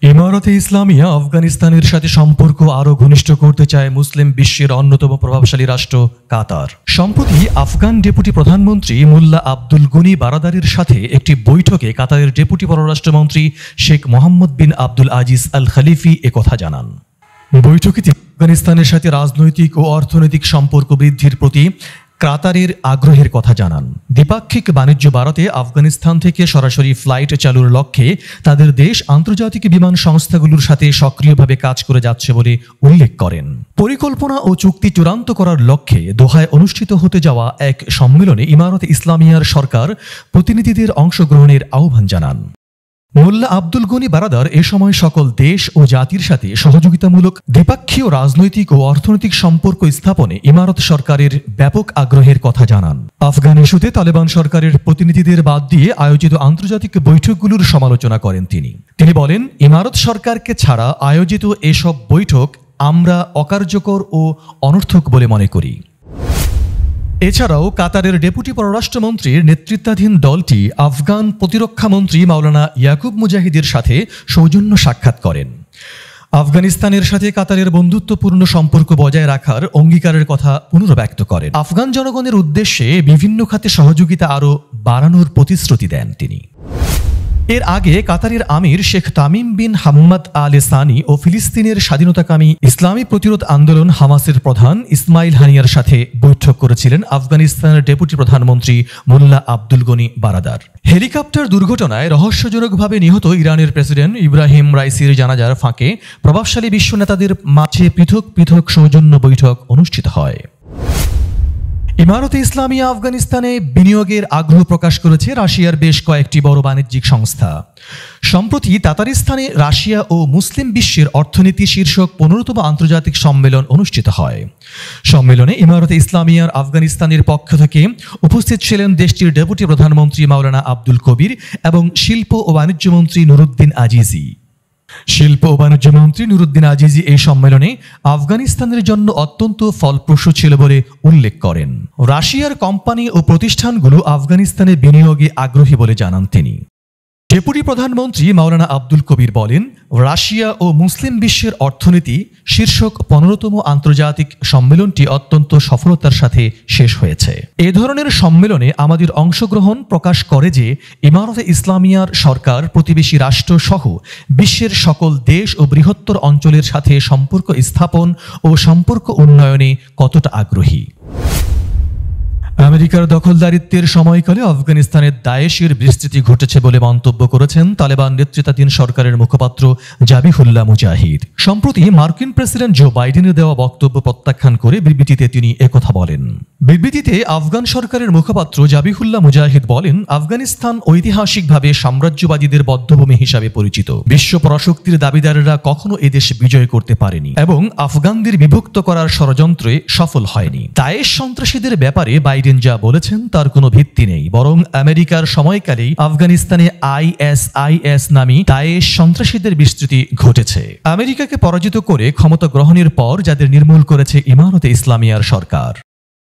ইমারতে ইসলামিয়া আফগানিস্তানের সাথে সম্পর্ক আরও ঘনিষ্ঠ করতে চায় মুসলিম বিশ্বের অন্যতম প্রভাবশালী রাষ্ট্র কাতার। সম্প্রতি আফগান ডেপুটি প্রধানমন্ত্রী মোল্লা আব্দুল গনি বারাদারের সাথে একটি বৈঠকে কাতারের ডেপুটি পররাষ্ট্রমন্ত্রী শেখ মোহাম্মদ বিন আব্দুল আজিজ আল খলিফি একথা জানান। বৈঠকে তিনি আফগানিস্তানের সাথে রাজনৈতিক ও অর্থনৈতিক সম্পর্ক বৃদ্ধির প্রতি কাতারের আগ্রহের কথা জানান। দ্বিপাক্ষিক বাণিজ্য বাড়াতে আফগানিস্তান থেকে সরাসরি ফ্লাইট চালুর লক্ষ্যে তাদের দেশ আন্তর্জাতিক বিমান সংস্থাগুলোর সাথে সক্রিয়ভাবে কাজ করে যাচ্ছে বলে উল্লেখ করেন। পরিকল্পনা ও চুক্তি চূড়ান্ত করার লক্ষ্যে দোহায় অনুষ্ঠিত হতে যাওয়া এক সম্মেলনে ইমারতে ইসলামিয়ার সরকার প্রতিনিধিদের অংশগ্রহণের আহ্বান জানান। মোল্লা আব্দুল গনি বারাদার এ সময় সকল দেশ ও জাতির সাথে সহযোগিতামূলক দ্বিপাক্ষীয় রাজনৈতিক ও অর্থনৈতিক সম্পর্ক স্থাপনে ইমারত সরকারের ব্যাপক আগ্রহের কথা জানান। আফগান ইস্যুতে তালেবান সরকারের প্রতিনিধিদের বাদ দিয়ে আয়োজিত আন্তর্জাতিক বৈঠকগুলোর সমালোচনা করেন তিনি বলেন, ইমারত সরকারকে ছাড়া আয়োজিত এসব বৈঠক আমরা অকার্যকর ও অনর্থক বলে মনে করি। এছাড়াও কাতারের ডেপুটি পররাষ্ট্রমন্ত্রীর নেতৃত্বাধীন দলটি আফগান প্রতিরক্ষা মন্ত্রী মাওলানা ইয়াকুব মুজাহিদের সাথে সৌজন্য সাক্ষাৎ করেন। আফগানিস্তানের সাথে কাতারের বন্ধুত্বপূর্ণ সম্পর্ক বজায় রাখার অঙ্গীকারের কথা পুনর্ব্যক্ত করেন। আফগান জনগণের উদ্দেশ্যে বিভিন্ন খাতে সহযোগিতা আরও বাড়ানোর প্রতিশ্রুতি দেন তিনি। এর আগে কাতারের আমির শেখ তামিম বিন হাম্মাদ আল সানি ও ফিলিস্তিনের স্বাধীনতাকামী ইসলামী প্রতিরোধ আন্দোলন হামাসের প্রধান ইসমাইল হানিয়ার সাথে বৈঠক করেছিলেন আফগানিস্তানের ডেপুটি প্রধানমন্ত্রী মোল্লা আব্দুল গনি বারাদার। হেলিকপ্টার দুর্ঘটনায় রহস্যজনকভাবে নিহত ইরানের প্রেসিডেন্ট ইব্রাহিম রাইসির জানাজার ফাঁকে প্রভাবশালী বিশ্ব নেতাদের মাঝে পৃথক পৃথক সৌজন্য বৈঠক অনুষ্ঠিত হয়। ইমারতে ইসলামিয়া আফগানিস্তানে বিনিয়োগের আগ্রহ প্রকাশ করেছে রাশিয়ার বেশ কয়েকটি বড় বাণিজ্যিক সংস্থা। সম্প্রতি তাতারিস্তানে রাশিয়া ও মুসলিম বিশ্বের অর্থনীতি শীর্ষক 15তম আন্তর্জাতিক সম্মেলন অনুষ্ঠিত হয়। সম্মেলনে ইমারতে ইসলামিয়ার আফগানিস্তানের পক্ষ থেকে উপস্থিত ছিলেন দেশটির ডেপুটি প্রধানমন্ত্রী মাওলানা আব্দুল কবির এবং শিল্প ও বাণিজ্য মন্ত্রী নুরুদ্দিন আজিজি। শিল্প ও বাণিজ্য মন্ত্রী নুরুদ্দিন আজিজি এই সম্মেলনে আফগানিস্তানের জন্য অত্যন্ত ফলপ্রসূ ছিল বলে উল্লেখ করেন। রাশিয়ার কোম্পানি ও প্রতিষ্ঠানগুলো আফগানিস্তানে বিনিয়োগে আগ্রহী বলে জানান তিনি। ডেপুটি প্রধানমন্ত্রী মাওলানা আব্দুল কবির বলেন, রাশিয়া ও মুসলিম বিশ্বের অর্থনীতি শীর্ষক 15তম আন্তর্জাতিক সম্মেলনটি অত্যন্ত সফলতার সাথে শেষ হয়েছে। এ ধরনের সম্মেলনে আমাদের অংশগ্রহণ প্রকাশ করে যে ইমারতে ইসলামিয়ার সরকার প্রতিবেশী রাষ্ট্র সহ বিশ্বের সকল দেশ ও বৃহত্তর অঞ্চলের সাথে সম্পর্ক স্থাপন ও সম্পর্ক উন্নয়নে কতটা আগ্রহী। আমেরিকার দখলদারিত্বের সময়কালে আফগানিস্তানের দায়েশের বিস্তৃতি ঘটেছে বলে মন্তব্য করেছেন তালেবান নেতৃত্বাধীন সরকারের মুখপাত্র জাবিহুল্লাহ মুজাহিদ। সম্প্রতি মার্কিন প্রেসিডেন্ট জো বাইডেনের দেওয়া বক্তব্য প্রত্যাখ্যান করে বিবৃতিতে তিনি একথা বলেন। বিবৃতিতে আফগান সরকারের মুখপাত্র জাবিহুল্লাহ মুজাহিদ বলেন, আফগানিস্তান ঐতিহাসিকভাবে সাম্রাজ্যবাদীদের বদ্ধভূমি হিসাবে পরিচিত। বিশ্ব পরাশক্তির দাবিদারেরা কখনো এদেশ বিজয় করতে পারেনি এবং আফগানদের বিভক্ত করার ষড়যন্ত্রে সফল হয়নি। দায়েশ সন্ত্রাসীদের ব্যাপারে বাইডেন যা বলেছেন তার কোনো ভিত্তি নেই, বরং আমেরিকার সময়কালেই আফগানিস্তানে আইএসআইএস নামী দায়েশ সন্ত্রাসীদের বিস্তৃতি ঘটেছে। আমেরিকাকে পরাজিত করে ক্ষমতা গ্রহণের পর যাদের নির্মূল করেছে ইমারতে ইসলামিয়ার সরকার।